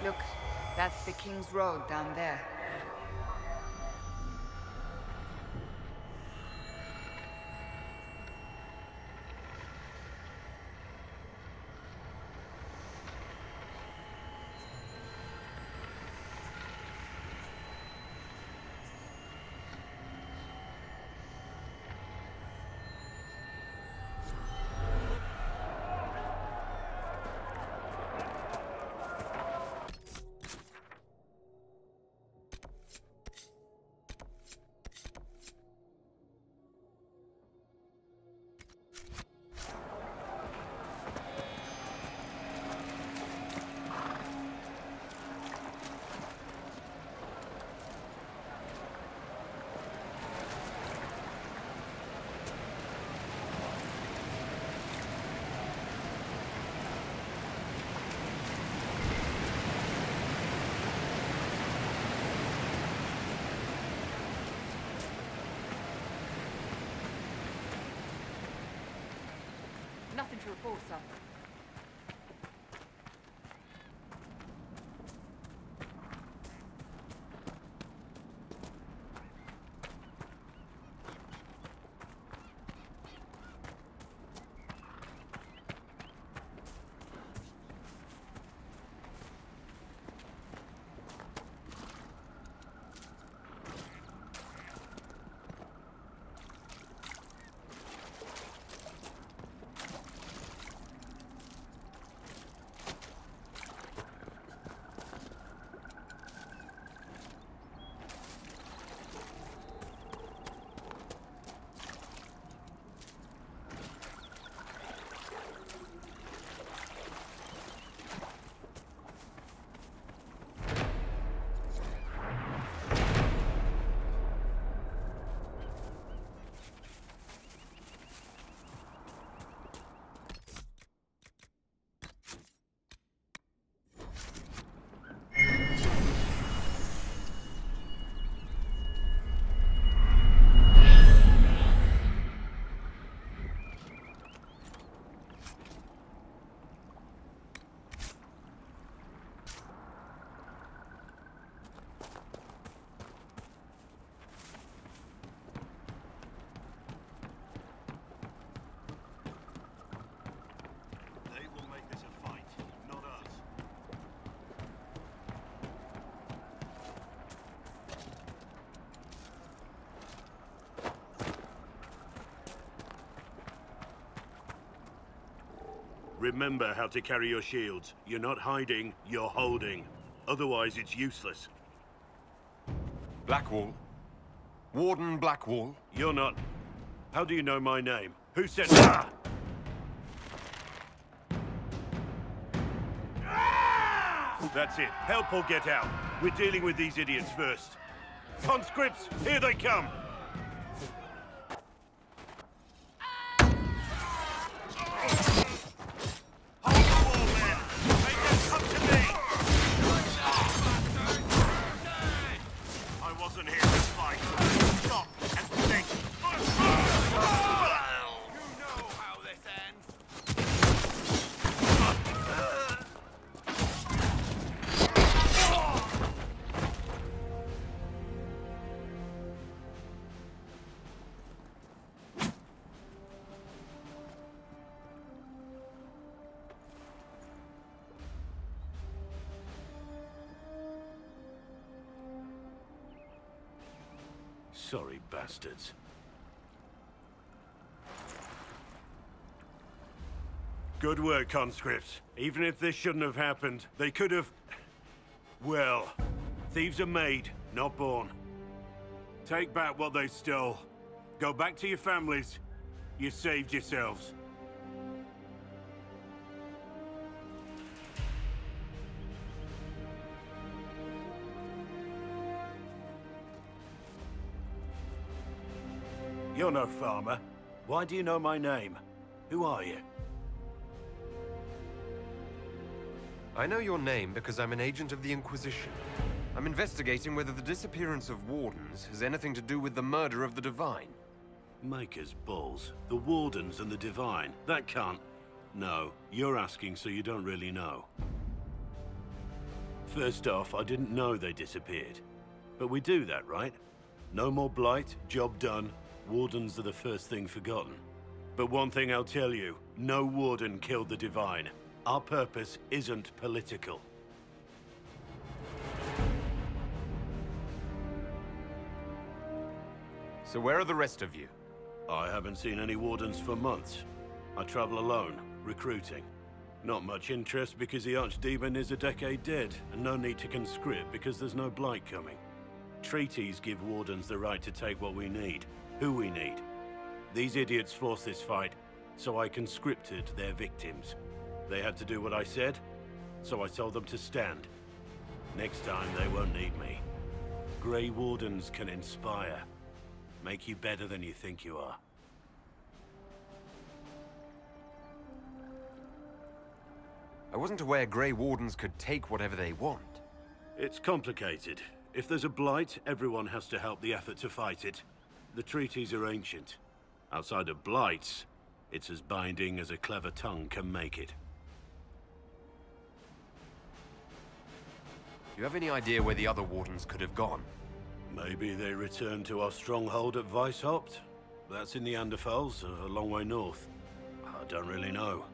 Look, that's the King's Road down there. Nothing to report, sir. Remember how to carry your shields. You're not hiding, you're holding. Otherwise, it's useless. Blackwall? Warden Blackwall? You're not... How do you know my name? Who said... Ah! That's it. Help or get out. We're dealing with these idiots first. Conscripts, here they come! Sorry, bastards. Good work, conscripts. Even if this shouldn't have happened, they could have... Well, thieves are made, not born. Take back what they stole. Go back to your families. You saved yourselves. You're no farmer. Why do you know my name? Who are you? I know your name because I'm an agent of the Inquisition. I'm investigating whether the disappearance of wardens has anything to do with the murder of the Divine. Maker's balls. The Wardens and the Divine. That can't... No, you're asking so you don't really know. First off, I didn't know they disappeared. But we do that, right? No more blight, job done. Wardens are the first thing forgotten. But one thing I'll tell you, no warden killed the Divine. Our purpose isn't political. So where are the rest of you? I haven't seen any wardens for months. I travel alone, recruiting. Not much interest because the Archdemon is a decade dead, and no need to conscript because there's no blight coming. Treaties give wardens the right to take what we need, who we need. These idiots forced this fight, so I conscripted their victims. They had to do what I said, so I told them to stand. Next time they won't need me. Grey Wardens can inspire. Make you better than you think you are. I wasn't aware Grey Wardens could take whatever they want. It's complicated. If there's a blight, everyone has to help the effort to fight it. The treaties are ancient. Outside of blights, it's as binding as a clever tongue can make it. Do you have any idea where the other Wardens could have gone? Maybe they returned to our stronghold at Weishaupt? That's in the Anderfels, a long way north. I don't really know.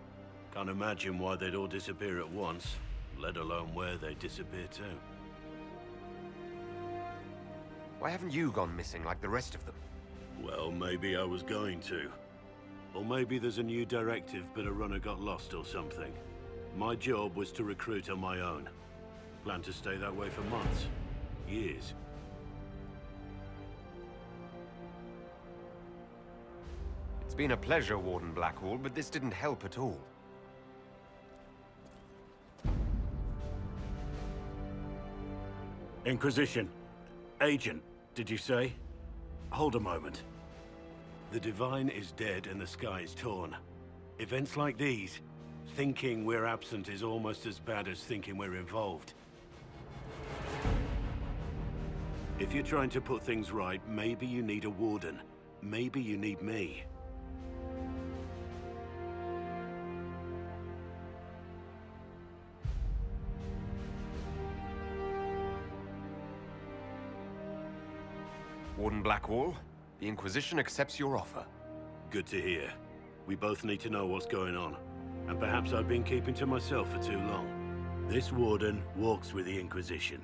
Can't imagine why they'd all disappear at once, let alone where they'd disappear to. Why haven't you gone missing like the rest of them? Well, maybe I was going to. Or maybe there's a new directive but a runner got lost or something. My job was to recruit on my own. Plan to stay that way for months. Years. It's been a pleasure, Warden Blackwall, but this didn't help at all. Inquisition. Agent, did you say? Hold a moment. The Divine is dead and the sky is torn. Events like these, thinking we're absent is almost as bad as thinking we're involved. If you're trying to put things right, maybe you need a warden. Maybe you need me. Warden Blackwall, the Inquisition accepts your offer. Good to hear. We both need to know what's going on. And perhaps I've been keeping to myself for too long. This warden walks with the Inquisition.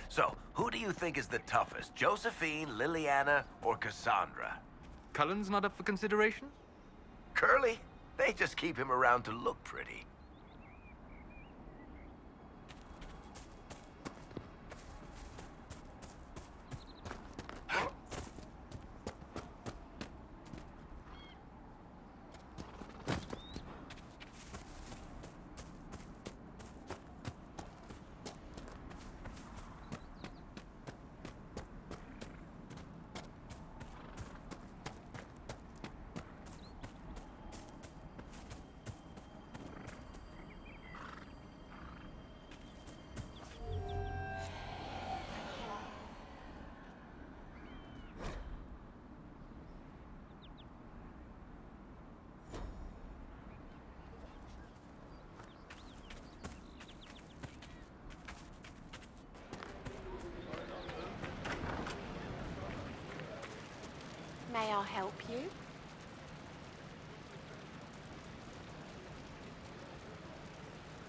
So, who do you think is the toughest? Josephine, Liliana, or Cassandra? Cullen's not up for consideration? Curly? They just keep him around to look pretty. May I help you?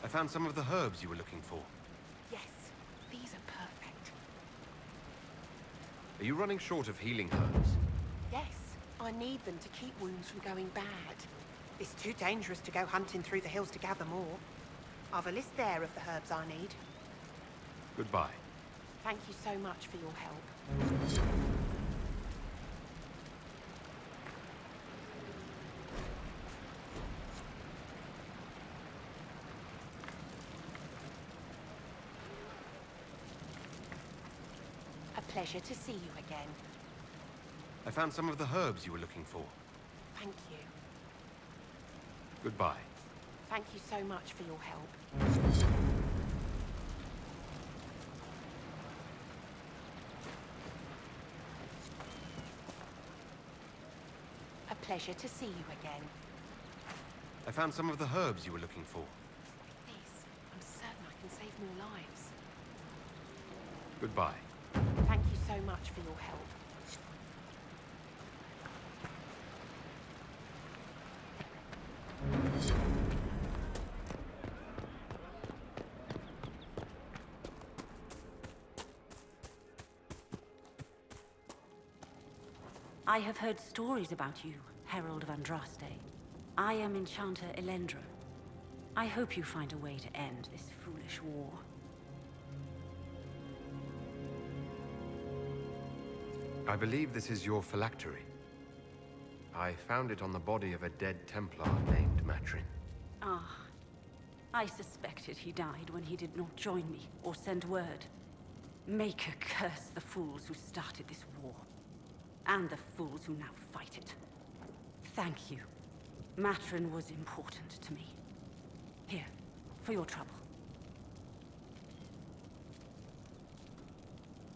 I found some of the herbs you were looking for. Yes, these are perfect. Are you running short of healing herbs? Yes, I need them to keep wounds from going bad. It's too dangerous to go hunting through the hills to gather more. I've a list there of the herbs I need. Goodbye. Thank you so much for your help. A pleasure to see you again. I found some of the herbs you were looking for. Thank you. Goodbye. Thank you so much for your help. A pleasure to see you again. I found some of the herbs you were looking for. With this, I'm certain I can save more lives. Goodbye. Thank you so much for your help. I have heard stories about you, Herald of Andraste. I am Enchanter Elendra. I hope you find a way to end this foolish war. I believe this is your phylactery. I found it on the body of a dead Templar named Matrin. Ah, I suspected he died when he did not join me or send word. Maker curse the fools who started this war. And the fools who now fight it. Thank you. Matrin was important to me. Here, for your trouble.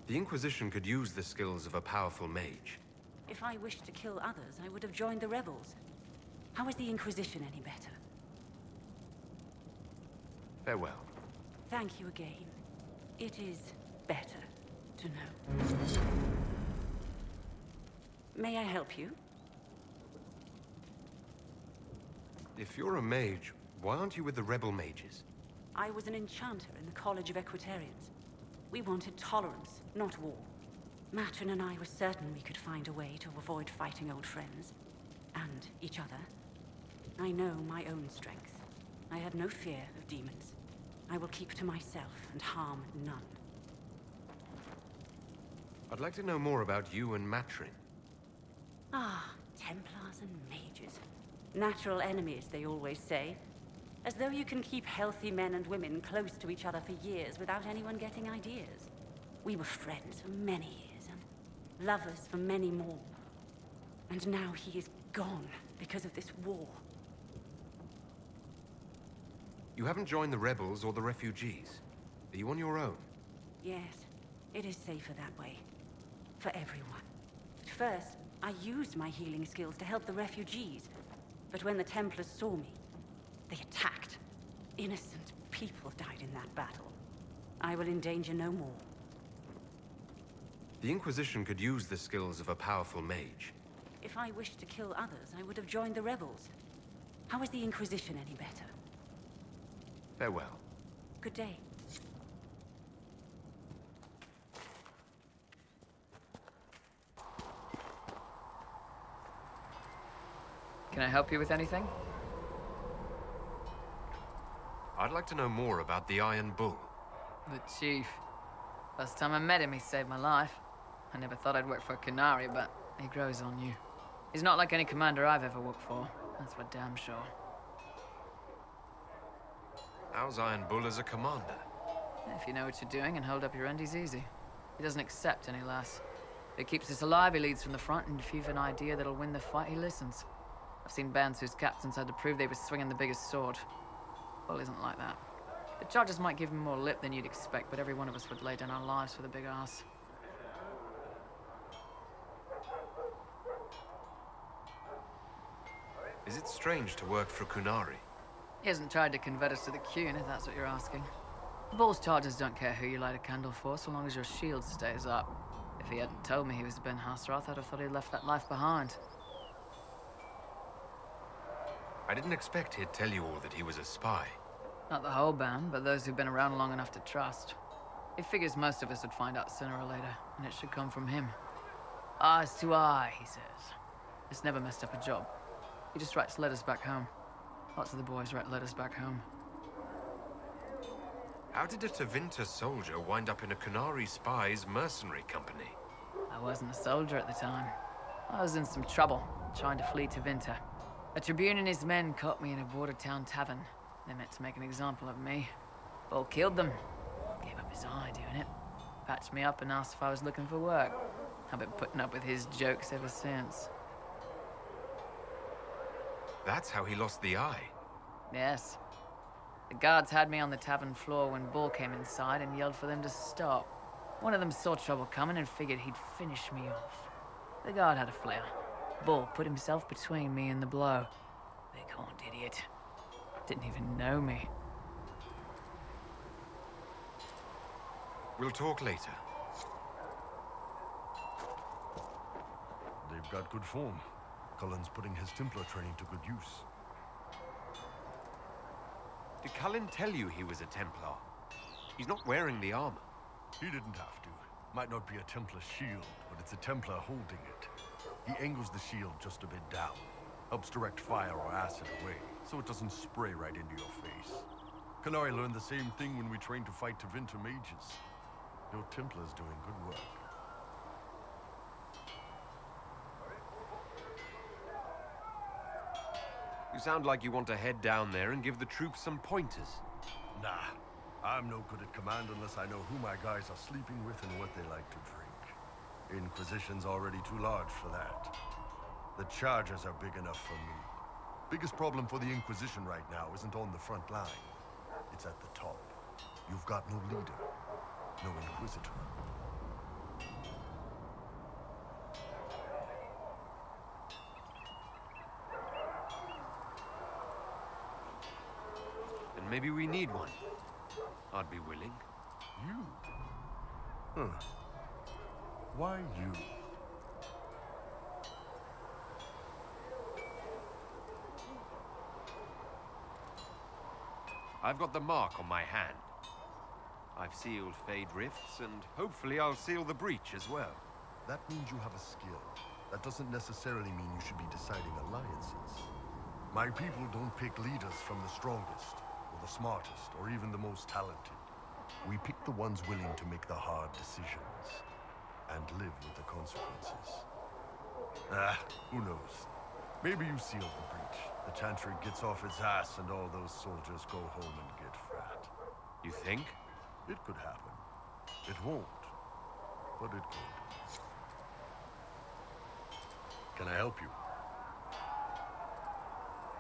The Inquisition could use the skills of a powerful mage. If I wished to kill others, I would have joined the rebels. How is the Inquisition any better? Farewell. Thank you again. It is better to know. May I help you? If you're a mage, why aren't you with the rebel mages? I was an enchanter in the College of Equitarians. We wanted tolerance, not war. Matrin and I were certain we could find a way to avoid fighting old friends. And each other. I know my own strength. I have no fear of demons. I will keep to myself and harm none. I'd like to know more about you and Matrin. Ah, Templars and mages. Natural enemies, they always say. As though you can keep healthy men and women close to each other for years without anyone getting ideas. We were friends for many years, and lovers for many more. And now he is gone because of this war. You haven't joined the rebels or the refugees. Are you on your own? Yes, it is safer that way. For everyone. At first, I used my healing skills to help the refugees. But when the Templars saw me, they attacked. Innocent people died in that battle. I will endanger no more. The Inquisition could use the skills of a powerful mage. If I wished to kill others, I would have joined the rebels. How is the Inquisition any better? Farewell. Good day. Can I help you with anything? I'd like to know more about the Iron Bull. The chief. Last time I met him, he saved my life. I never thought I'd work for Canary, but he grows on you. He's not like any commander I've ever worked for. That's for damn sure. How's Iron Bull as a commander? If you know what you're doing and hold up your end, he's easy. He doesn't accept any less. If he keeps us alive, he leads from the front, and if you've an idea that'll win the fight, he listens. I've seen bands whose captains had to prove they were swinging the biggest sword. Bull isn't like that. The charges might give him more lip than you'd expect, but every one of us would lay down our lives for the big ass. Is it strange to work for Kunari? He hasn't tried to convert us to the Qun, if that's what you're asking. Bull's charges don't care who you light a candle for, so long as your shield stays up. If he hadn't told me he was Ben Hasrath, I'd have thought he'd left that life behind. I didn't expect he'd tell you all that he was a spy. Not the whole band, but those who've been around long enough to trust. He figures most of us would find out sooner or later, and it should come from him. Eyes to eye, he says. It's never messed up a job. He just writes letters back home. Lots of the boys write letters back home. How did a Tevinter soldier wind up in a Qunari spy's mercenary company? I wasn't a soldier at the time. I was in some trouble, trying to flee to Vinter. A Tribune and his men caught me in a border town tavern. They meant to make an example of me. Bull killed them. Gave up his eye doing it. Patched me up and asked if I was looking for work. I've been putting up with his jokes ever since. That's how he lost the eye. Yes. The guards had me on the tavern floor when Bull came inside and yelled for them to stop. One of them saw trouble coming and figured he'd finish me off. The guard had a flare. Bull put himself between me and the blow. Big-horned idiot. Didn't even know me. We'll talk later. They've got good form. Cullen's putting his Templar training to good use. Did Cullen tell you he was a Templar? He's not wearing the armor. He didn't have to. Might not be a Templar shield, but it's a Templar holding it. He angles the shield just a bit down. Helps direct fire or acid away, so it doesn't spray right into your face. Qunari learned the same thing when we trained to fight Tevinter mages. Your Templar's doing good work. You sound like you want to head down there and give the troops some pointers. Nah, I'm no good at command unless I know who my guys are sleeping with and what they like to drink. Inquisition's already too large for that. The charges are big enough for me. Biggest problem for the Inquisition right now isn't on the front line. It's at the top. You've got no leader, no Inquisitor. And maybe we need one. I'd be willing. You? Huh. Why you? I've got the mark on my hand. I've sealed Fade Rifts, and hopefully I'll seal the breach as well. That means you have a skill. That doesn't necessarily mean you should be deciding alliances. My people don't pick leaders from the strongest, or the smartest, or even the most talented. We pick the ones willing to make the hard decisions, and live with the consequences. Who knows? Maybe you sealed the breach. The Chantry gets off its ass and all those soldiers go home and get fat. You think? It could happen. It won't, but it could. Can I help you?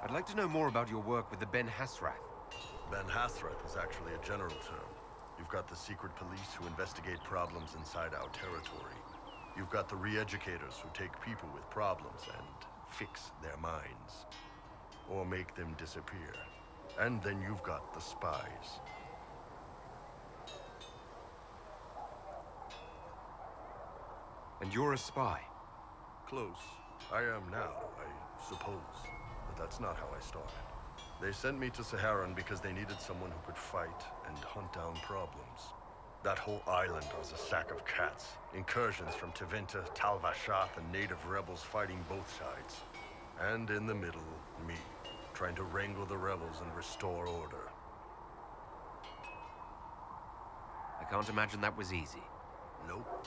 I'd like to know more about your work with the Ben Hasrath. Ben Hasrath is actually a general term. You've got the secret police who investigate problems inside our territory. You've got the re-educators who take people with problems and fix their minds. Or make them disappear. And then you've got the spies. And you're a spy? Close. I am now, I suppose. But that's not how I started. They sent me to Saharan because they needed someone who could fight and hunt down problems. That whole island was a sack of cats. Incursions from Tevinter, Tal-Vashath, and native rebels fighting both sides. And in the middle, me, trying to wrangle the rebels and restore order. I can't imagine that was easy. Nope.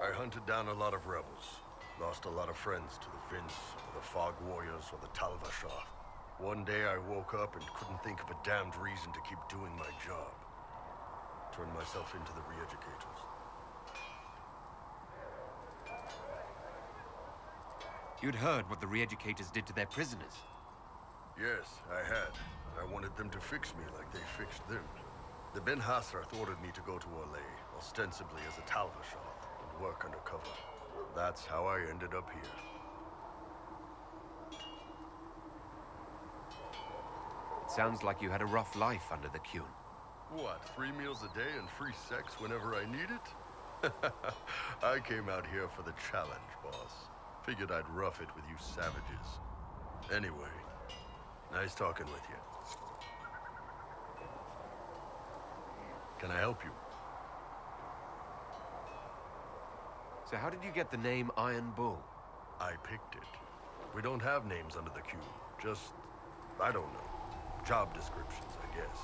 I hunted down a lot of rebels. Lost a lot of friends to the Vince, or the Fog Warriors, or the Tal-Vashath. One day I woke up and couldn't think of a damned reason to keep doing my job. Turned myself into the re-educators. You'd heard what the re-educators did to their prisoners. Yes, I had. I wanted them to fix me like they fixed them. The Ben Hasrath ordered me to go to Orlais, ostensibly as a Tal-Vashath, and work undercover. That's how I ended up here. It sounds like you had a rough life under the Qun. What, 3 meals a day and free sex whenever I need it? I came out here for the challenge, boss. Figured I'd rough it with you savages. Anyway, nice talking with you. Can I help you? So how did you get the name Iron Bull? I picked it. We don't have names under the queue. Just, I don't know. Job descriptions, I guess.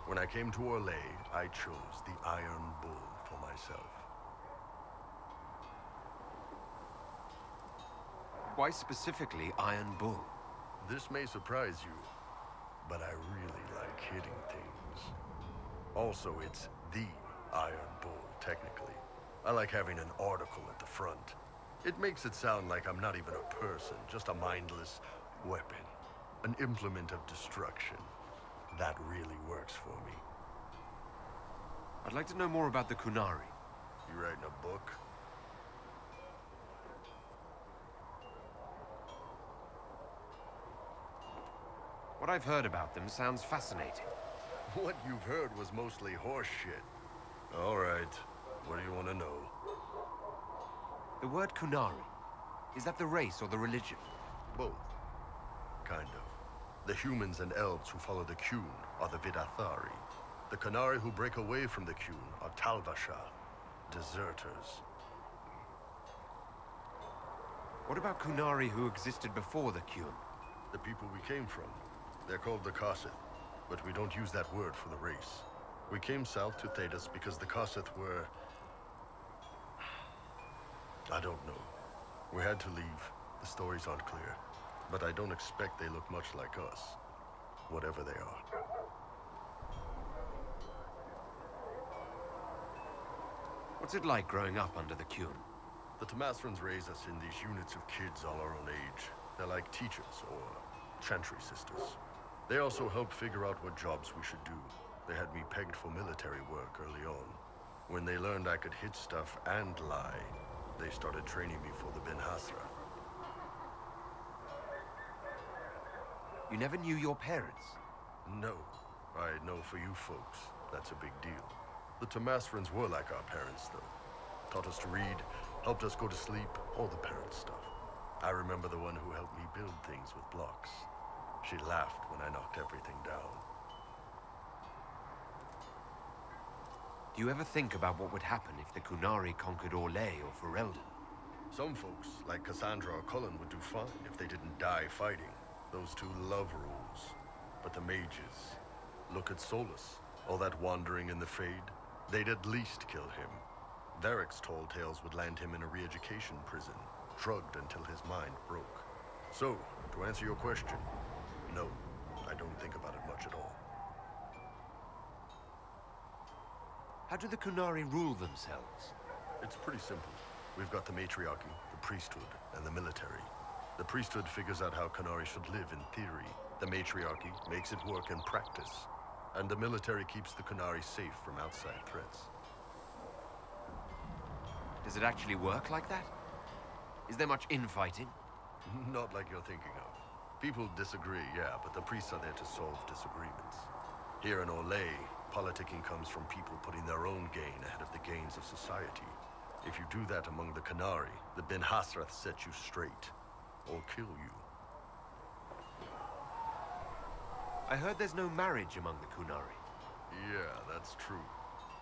When I came to Orlais, I chose the Iron Bull for myself. Why specifically Iron Bull? This may surprise you, but I really like hitting things. Also, it's the Iron Bull, technically. I like having an article at the front. It makes it sound like I'm not even a person, just a mindless weapon. An implement of destruction. That really works for me. I'd like to know more about the Qunari. You writing a book? What I've heard about them sounds fascinating. What you've heard was mostly horse shit. All right. What do you want to know? The word Qunari, is that the race or the religion? Both. Kind of. The humans and elves who follow the Qun are the Vidathari. The Qunari who break away from the Qun are Talvasha, deserters. What about Qunari who existed before the Qun? The people we came from. They're called the Kossith, but we don't use that word for the race. We came south to Thedas because the Kossith were... I don't know. We had to leave. The stories aren't clear. But I don't expect they look much like us. Whatever they are. What's it like growing up under the Qun? The Tamasrans raise us in these units of kids all our own age. They're like teachers or chantry sisters. They also help figure out what jobs we should do. They had me pegged for military work early on. When they learned I could hit stuff and lie, they started training me for the Ben Hasra. You never knew your parents? No. I know for you folks, that's a big deal. The Tamasrans were like our parents, though. Taught us to read, helped us go to sleep, all the parent stuff. I remember the one who helped me build things with blocks. She laughed when I knocked everything down. Do you ever think about what would happen if the Qunari conquered Orlais or Ferelden? Some folks, like Cassandra or Cullen, would do fine if they didn't die fighting. Those two love rules. But the mages, look at Solus. All that wandering in the Fade, they'd at least kill him. Varric's tall tales would land him in a re-education prison, drugged until his mind broke. So, to answer your question, no, I don't think about it much at all. How do the Qunari rule themselves? It's pretty simple. We've got the matriarchy, the priesthood, and the military. The priesthood figures out how Qunari should live in theory. The matriarchy makes it work in practice. And the military keeps the Qunari safe from outside threats. Does it actually work like that? Is there much infighting? Not like you're thinking of. People disagree, yeah, but the priests are there to solve disagreements. Here in Orlais, politicking comes from people putting their own gain ahead of the gains of society. If you do that among the Qunari, the Ben Hasrath set you straight, or kill you. I heard there's no marriage among the Qunari. Yeah, that's true.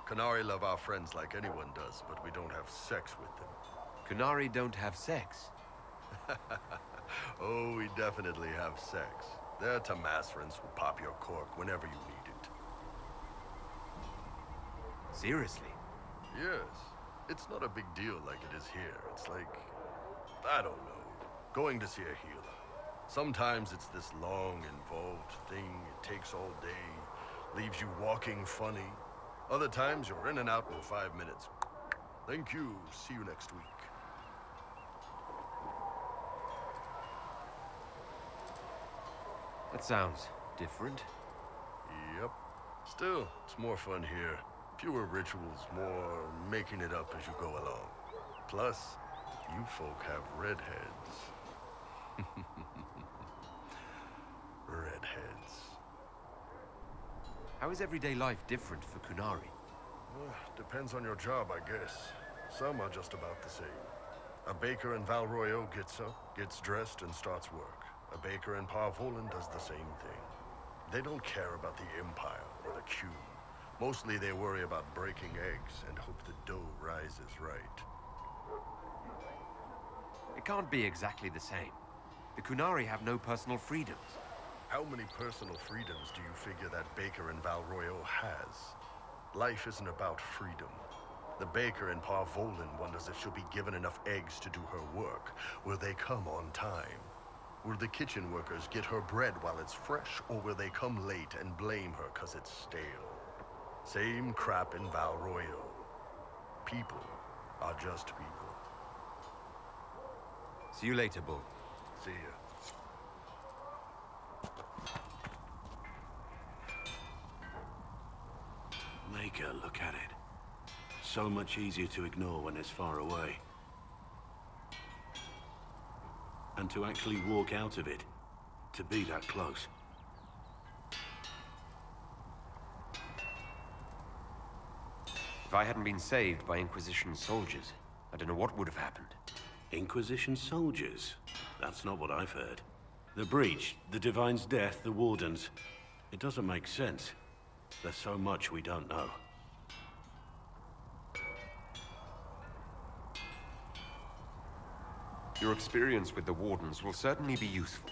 Qunari love our friends like anyone does, but we don't have sex with them. Qunari don't have sex. Oh, we definitely have sex. They're Tamasrans who pop your cork whenever you need it. Seriously? Yes. It's not a big deal like it is here. It's like, I don't know, going to see a healer. Sometimes it's this long, involved thing. It takes all day, leaves you walking funny. Other times you're in and out in 5 minutes. Thank you. See you next week. That sounds different. Yep. Still, it's more fun here. Fewer rituals, more making it up as you go along. Plus, you folk have redheads. Redheads. How is everyday life different for Qunari? Depends on your job, I guess. Some are just about the same. A baker in Val Royeaux gets up, gets dressed, and starts work. A baker in Parvolan does the same thing. They don't care about the Empire or the Q. Mostly they worry about breaking eggs and hope the dough rises right. can't be exactly the same. The Kunari have no personal freedoms. How many personal freedoms do you figure that baker in Val Royeaux has? Life isn't about freedom. The baker in Parvolin wonders if she'll be given enough eggs to do her work. Will they come on time? Will the kitchen workers get her bread while it's fresh, or will they come late and blame her 'cause it's stale? Same crap in Val Royeaux. People are just people. See you later, Bull. See ya. Maker, look at it. So much easier to ignore when it's far away. And to actually walk out of it, to be that close. If I hadn't been saved by Inquisition soldiers, I don't know what would have happened. Inquisition soldiers? That's not what I've heard. The breach, the Divine's death, the Wardens. It doesn't make sense. There's so much we don't know. Your experience with the Wardens will certainly be useful.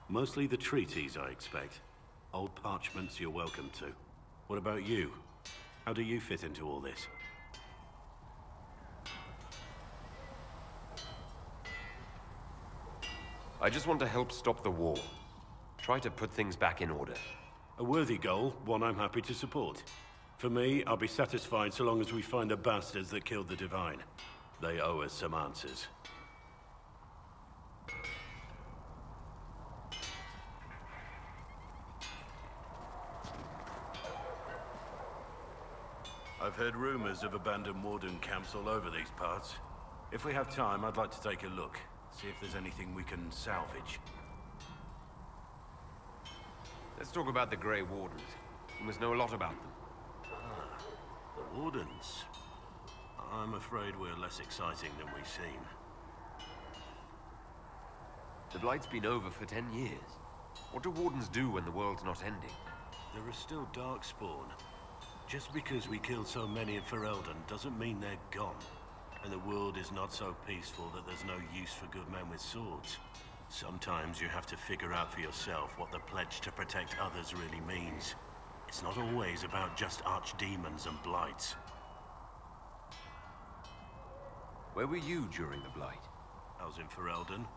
Mostly the treaties, I expect. Old parchments you're welcome to. What about you? How do you fit into all this? I just want to help stop the war. Try to put things back in order. A worthy goal, one I'm happy to support. For me, I'll be satisfied so long as we find the bastards that killed the Divine. They owe us some answers. I've heard rumors of abandoned Warden camps all over these parts. If we have time, I'd like to take a look. See if there's anything we can salvage. Let's talk about the Grey Wardens. You must know a lot about them. Ah, the Wardens. I'm afraid we're less exciting than we seem. The Blight's been over for 10 years. What do Wardens do when the world's not ending? There are still Darkspawn. Just because we killed so many in Ferelden doesn't mean they're gone. And the world is not so peaceful that there's no use for good men with swords. Sometimes you have to figure out for yourself what the pledge to protect others really means. It's not always about just archdemons and blights. Where were you during the Blight? I was in Ferelden,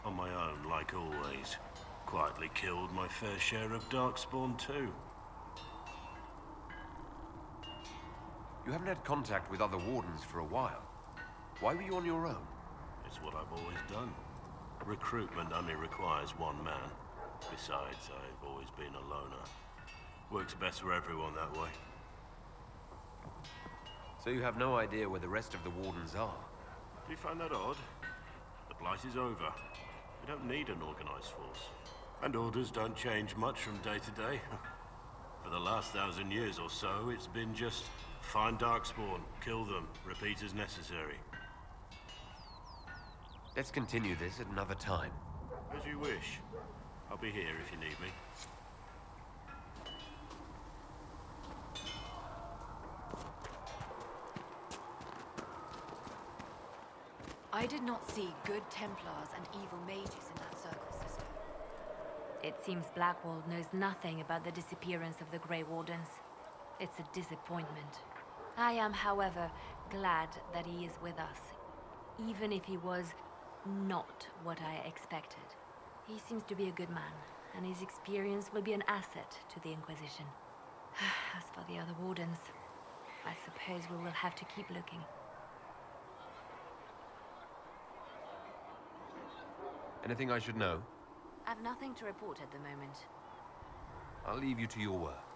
on my own, like always. Quietly killed my fair share of Darkspawn too. You haven't had contact with other Wardens for a while. Why were you on your own? It's what I've always done. Recruitment only requires one man. Besides, I've always been a loner. Works best for everyone that way. So you have no idea where the rest of the Wardens are? Do you find that odd? The Blight is over. We don't need an organized force. And orders don't change much from day to day. For the last 1,000 years or so, it's been just find Darkspawn, kill them, repeat as necessary. Let's continue this at another time. As you wish. I'll be here if you need me. I did not see good Templars and evil mages in that circle, sister. It seems Blackwall knows nothing about the disappearance of the Grey Wardens. It's a disappointment. I am, however, glad that he is with us, even if he was not what I expected. He seems to be a good man, and his experience will be an asset to the Inquisition. As for the other Wardens, I suppose we will have to keep looking. Anything I should know? I've nothing to report at the moment. I'll leave you to your work.